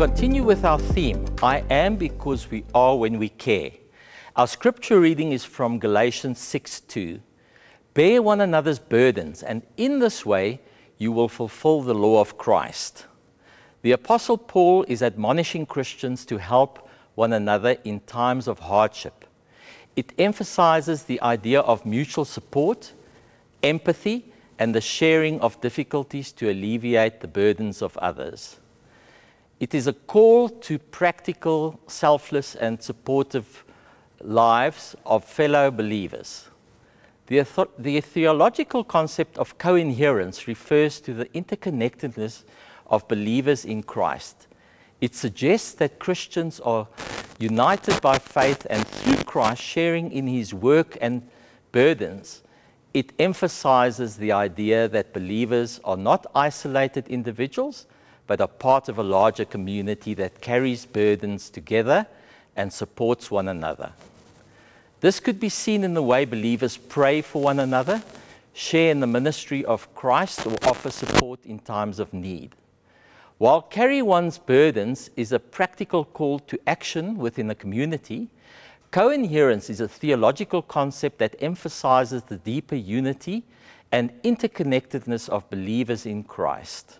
continue with our theme, I am because we are when we care. Our scripture reading is from Galatians 6:2. Bear one another's burdens, and in this way you will fulfill the law of Christ. The Apostle Paul is admonishing Christians to help one another in times of hardship. It emphasizes the idea of mutual support, empathy, and the sharing of difficulties to alleviate the burdens of others. It is a call to practical, selfless, and supportive lives of fellow believers. The theological concept of co-inherence refers to the interconnectedness of believers in Christ. It suggests that Christians are united by faith and through Christ sharing in his work and burdens. It emphasizes the idea that believers are not isolated individuals, but are part of a larger community that carries burdens together and supports one another. This could be seen in the way believers pray for one another, share in the ministry of Christ, or offer support in times of need. While carry one's burdens is a practical call to action within a community, co-inherence is a theological concept that emphasizes the deeper unity and interconnectedness of believers in Christ.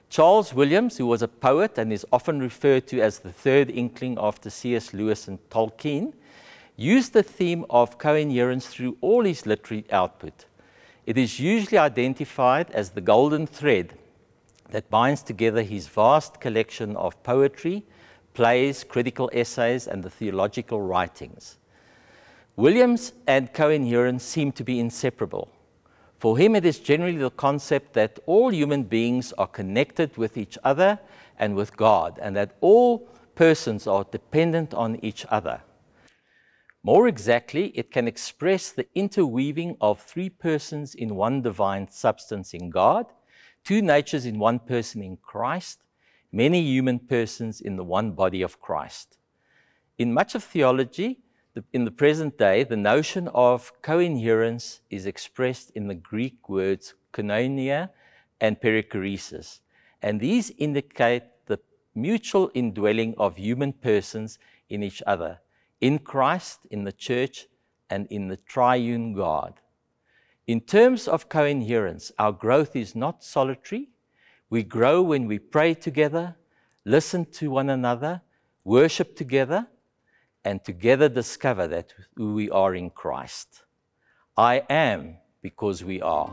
Charles Williams, who was a poet and is often referred to as the third inkling after C.S. Lewis and Tolkien, used the theme of co-inherence through all his literary output. It is usually identified as the golden thread that binds together his vast collection of poetry, plays, critical essays, and the theological writings. Williams and co-inherence seem to be inseparable. For him, it is generally the concept that all human beings are connected with each other and with God, and that all persons are dependent on each other. More exactly, it can express the interweaving of three persons in one divine substance in God, two natures in one person in Christ, many human persons in the one body of Christ. In much of theology, in the present day, the notion of co-inherence is expressed in the Greek words koinonia and perichoresis, and these indicate the mutual indwelling of human persons in each other, in Christ, in the church, and in the triune God. In terms of co-inherence, our growth is not solitary. We grow when we pray together, listen to one another, worship together, and together discover that who we are in Christ. I am because we are.